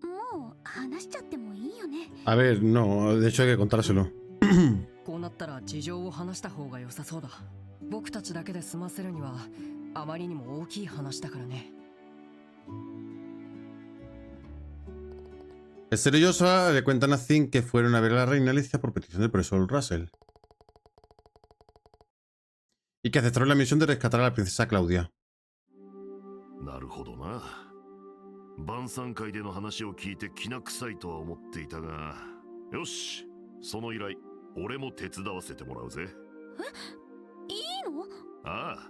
もう話しちゃってもいいよね。 A ver, no, de hecho hay que contárselo. こうなったら事情を話した方が良さそうだ。僕たちだけで済ませるにはあまりにも大きい話だからね。Esther y Joshua le cuentan a Zin que fueron a ver a la reina Alicia por petición del profesor Russell y que aceptaron la misión de rescatar a la princesa Claudia. なるほどな。晩餐会での話を聞いてきな臭いとは思っていたが、よし、その依頼俺も手伝わせてもらうぜ。いいの？ああ、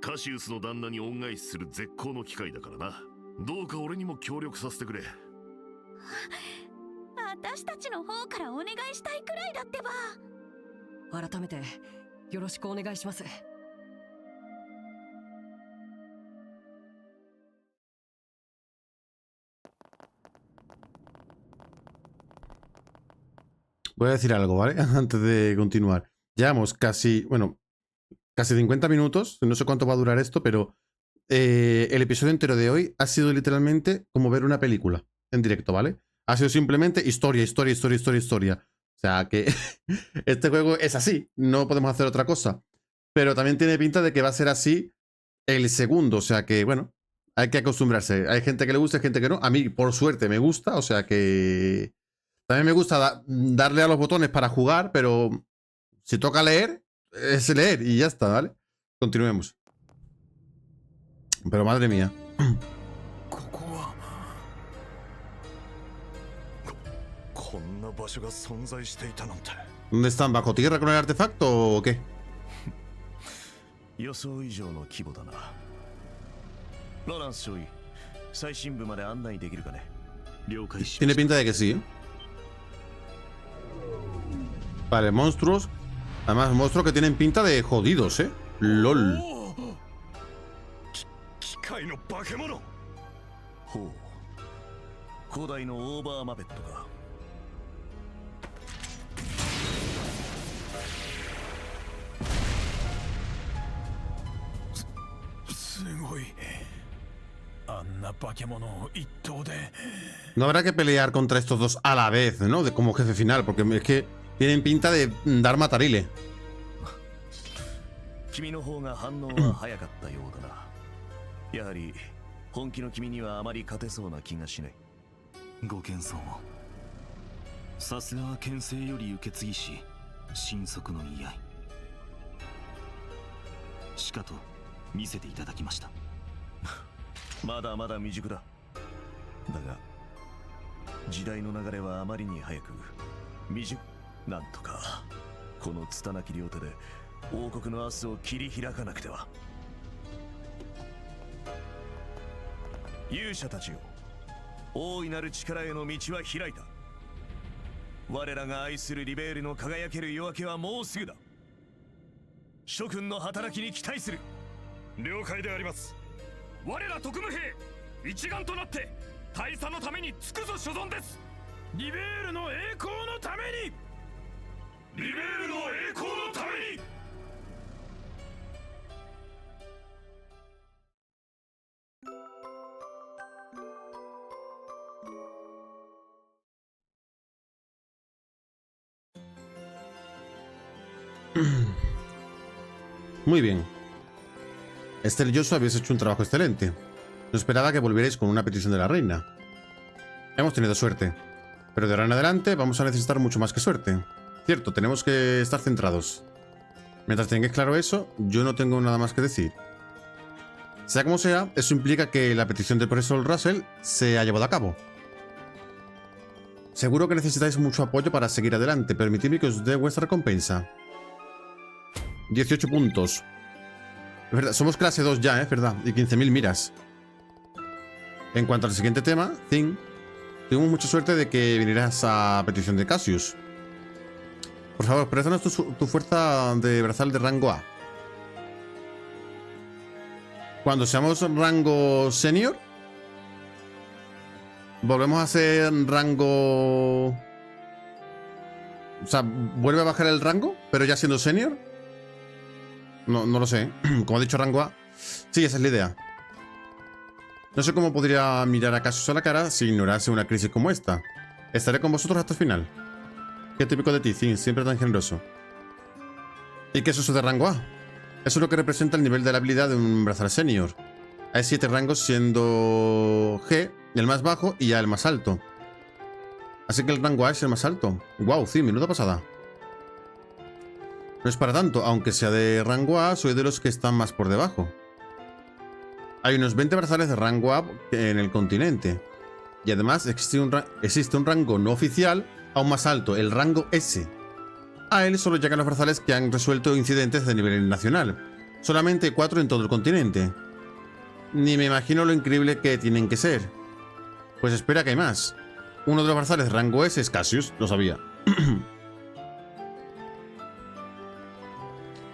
カシウスの旦那に恩返しする絶好の機会だからな。どうか俺にも協力させてくれ。私たちの方からお願いしたいくらいだってば。改めてよろしくお願いします。Voy a decir algo, ¿vale? Antes de continuar. Llevamos casi, bueno, casi 50 minutos. No sé cuánto va a durar esto, pero el episodio entero de hoy ha sido literalmente como ver una película en directo, ¿vale? Ha sido simplemente historia, historia, historia, historia, historia. O sea que este juego es así, no podemos hacer otra cosa. Pero también tiene pinta de que va a ser así el segundo, o sea que, bueno, hay que acostumbrarse. Hay gente que le gusta, hay gente que no. A mí, por suerte, me gusta, o sea que... También me gusta darle a los botones para jugar, pero si toca leer, es leer y ya está, ¿vale? Continuemos. Pero madre mía. ¿Dónde están? ¿Bajo tierra con el artefacto o qué? Tiene pinta de que sí, ¿eh? Vale, monstruos. Además, monstruos que tienen pinta de jodidos, ¿eh? LOL. No habrá que pelear contra estos dos a la vez, ¿no? De como jefe final, porque es que tienen pinta de dar matarile. さすがは牽制より受け継ぎし神速の居合。しかと見せていただきました。まだまだ未熟だ。だが時代の流れはあまりに早く未熟。なんとかこの拙き両手で王国の明日を切り開かなくては。勇者たちよ、大いなる力への道は開いた。我らが愛するリベールの輝ける夜明けはもうすぐだ。諸君の働きに期待する。了解であります。我ら特務兵一丸となって大佐のために尽くす所存です。リベールの栄光のために、リベールの栄光のために。Muy bien. Esther y Joshua habéis hecho un trabajo excelente. No esperaba que volvierais con una petición de la reina. Hemos tenido suerte. Pero de ahora en adelante vamos a necesitar mucho más que suerte. Cierto, tenemos que estar centrados. Mientras tengáis claro eso, yo no tengo nada más que decir. Sea como sea, eso implica que la petición del profesor Russell se ha llevado a cabo. Seguro que necesitáis mucho apoyo para seguir adelante. Permitidme que os dé vuestra recompensa. 18 puntos. Es verdad, somos clase 2 ya, es verdad. Y 15.000 miras. En cuanto al siguiente tema, Thing, tuvimos mucha suerte de que vinieras a petición de Cassius. Por favor, préstanos tu fuerza de brazal de rango A. Cuando seamos rango senior, volvemos a ser rango... O sea, ¿vuelve a bajar el rango? Pero ya siendo senior. No lo sé. Como he dicho, rango A. Sí, esa es la idea. No sé cómo podría mirar a Cassius a la cara si ignorase una crisis como esta. Estaré con vosotros hasta el final. Qué típico de ti, Thing, siempre tan generoso. ¿Y qué es eso de rango A? Eso es lo que representa el nivel de la habilidad de un brazal senior. Hay 7 rangos, siendo G el más bajo y A el más alto. Así que el rango A es el más alto. Wow, Thing, menuda pasada. No es para tanto, aunque sea de rango A, soy de los que están más por debajo. Hay unos 20 brazales de rango A en el continente. Y además existe un rango no oficial aún más alto, el rango S. A él solo llegan los brazales que han resuelto incidentes de nivel nacional. Solamente 4 en todo el continente. Ni me imagino lo increíble que tienen que ser. Pues espera que hay más. Uno de los brazales de rango S es Cassius, lo sabía.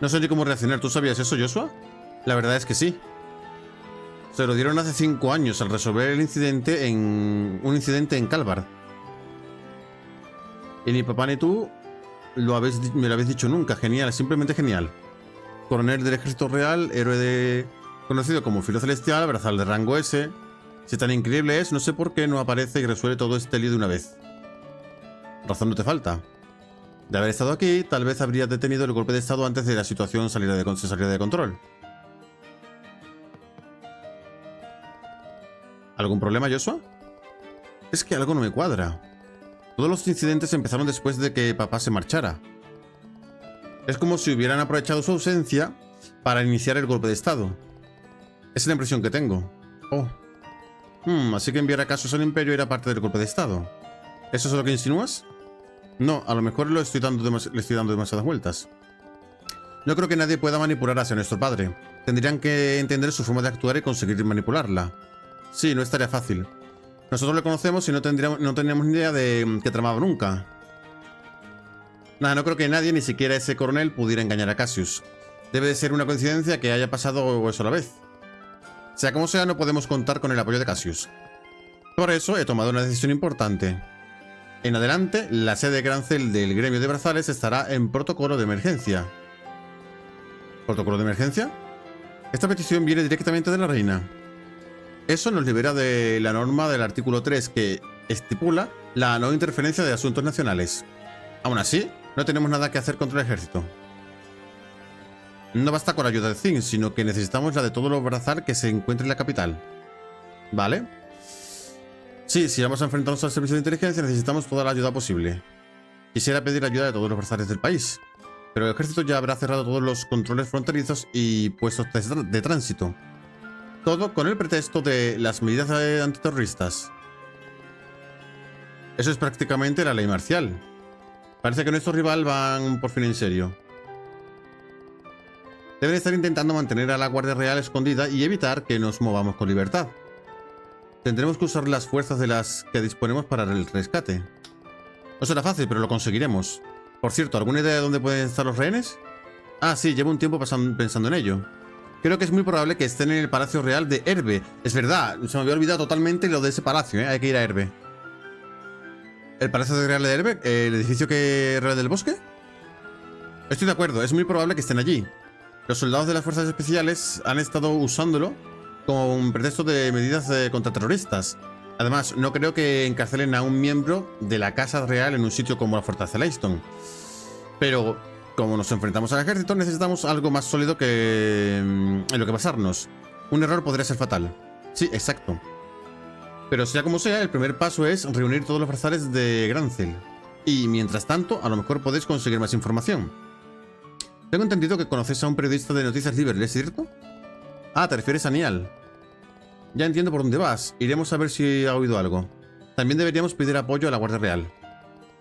No sé ni cómo reaccionar. ¿Tú sabías eso, Joshua? La verdad es que sí. Se lo dieron hace 5 años al resolver un incidente en Calvard. Y ni papá ni tú me lo habéis dicho nunca. Genial, simplemente genial. Coronel del Ejército Real, conocido como Filo Celestial, brazal de rango S. Si tan increíble es, no sé por qué no aparece y resuelve todo este lío de una vez. Razón no te falta. De haber estado aquí, tal vez habrías detenido el golpe de estado antes de la situación saliera de control. ¿Algún problema, Joshua? Es que algo no me cuadra. Todos los incidentes empezaron después de que papá se marchara. Es como si hubieran aprovechado su ausencia para iniciar el golpe de estado. Es la impresión que tengo. Oh. Así que enviar a Cassius al Imperio era parte del golpe de estado. ¿Eso es lo que insinúas? No, a lo mejor le estoy dando demasiadas vueltas. No creo que nadie pueda manipular hacia nuestro padre. Tendrían que entender su forma de actuar y conseguir manipularla. Sí, no estaría fácil. Nosotros le conocemos y no tendríamos ni idea de que tramaba nunca. Nada, no creo que nadie, ni siquiera ese coronel, pudiera engañar a Cassius. Debe de ser una coincidencia que haya pasado eso a la vez. Sea como sea, no podemos contar con el apoyo de Cassius. Por eso he tomado una decisión importante. En adelante, la sede de Grancel del gremio de brazales estará en protocolo de emergencia. ¿Protocolo de emergencia? Esta petición viene directamente de la reina. Eso nos libera de la norma del artículo 3 que estipula la no interferencia de asuntos nacionales. Aún así, no tenemos nada que hacer contra el ejército. No basta con la ayuda de Thing, sino que necesitamos la de todos los brazal que se encuentren en la capital. ¿Vale? Sí, si vamos a enfrentarnos al servicio de inteligencia, necesitamos toda la ayuda posible. quisiera pedir ayuda de todos los brazares del país, pero el ejército ya habrá cerrado todos los controles fronterizos y puestos de tránsito. Todo con el pretexto de las medidas antiterroristas. Eso es prácticamente la ley marcial. Parece que nuestro rival van por fin en serio. Deben estar intentando mantener a la Guardia Real escondida y evitar que nos movamos con libertad. Tendremos que usar las fuerzas de las que disponemos para el rescate. No será fácil, pero lo conseguiremos. Por cierto, ¿alguna idea de dónde pueden estar los rehenes? Ah, sí, llevo un tiempo pensando en ello. Creo que es muy probable que estén en el Palacio Real de Herbe. Es verdad, se me había olvidado totalmente lo de ese palacio, ¿eh? Hay que ir a Herbe. ¿El Palacio Real de Herbe? ¿El edificio real del bosque? Estoy de acuerdo, es muy probable que estén allí. Los soldados de las fuerzas especiales han estado usándolo como un pretexto de medidas contraterroristas. Además, no creo que encarcelen a un miembro de la Casa Real en un sitio como la Fortaleza Leiston. Pero, como nos enfrentamos al ejército, necesitamos algo más sólido en lo que basarnos. Un error podría ser fatal. Sí, exacto. Pero sea como sea, el primer paso es reunir todos los brazares de Grancel. Y mientras tanto, a lo mejor podéis conseguir más información. Tengo entendido que conoces a un periodista de noticias libres, ¿es cierto? Ah, te refieres a Niall. Ya entiendo por dónde vas. Iremos a ver si ha oído algo. También deberíamos pedir apoyo a la Guardia Real.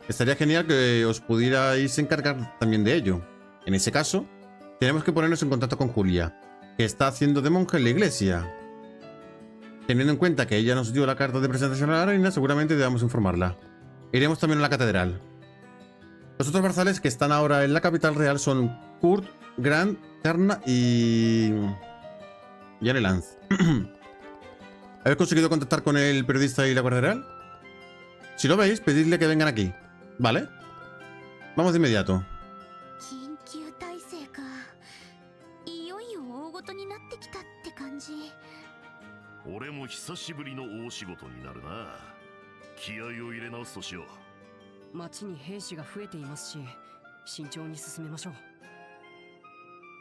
Estaría genial que os pudierais encargar también de ello. En ese caso, tenemos que ponernos en contacto con Julia, que está haciendo de monja en la iglesia. Teniendo en cuenta que ella nos dio la carta de presentación a la reina, seguramente debamos informarla. Iremos también a la catedral. Los otros brazales que están ahora en la capital real son Kurt, Grant, Terna y Lance. ¿Habéis conseguido contactar con el periodista y la Guardia Real? Si lo veis, pedidle que vengan aquí. ¿Vale? Vamos de inmediato.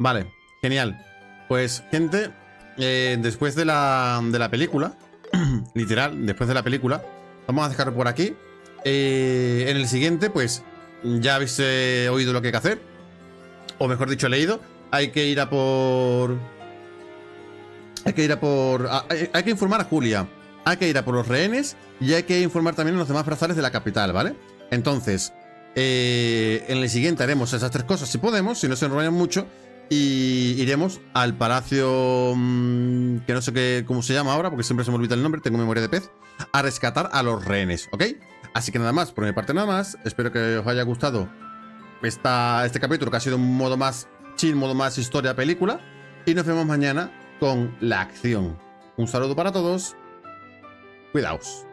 Vale, genial. Pues, gente, después de la película, literal, después de la película, vamos a dejarlo por aquí. En el siguiente, pues, ya habéis oído lo que hay que hacer. O mejor dicho, leído. Hay que ir a por... Hay que informar a Julia. Hay que ir a por los rehenes. Y hay que informar también a los demás brazales de la capital, ¿vale? Entonces, en el siguiente haremos esas tres cosas si podemos, si no se enrollan mucho. Y iremos al palacio, que no sé cómo se llama ahora, porque siempre se me olvida el nombre, tengo memoria de pez, a rescatar a los rehenes, ¿ok? Así que nada más, por mi parte nada más. Espero que os haya gustado este capítulo, que ha sido un modo más chill, modo más historia, película. Y nos vemos mañana con la acción. Un saludo para todos. Cuidaos.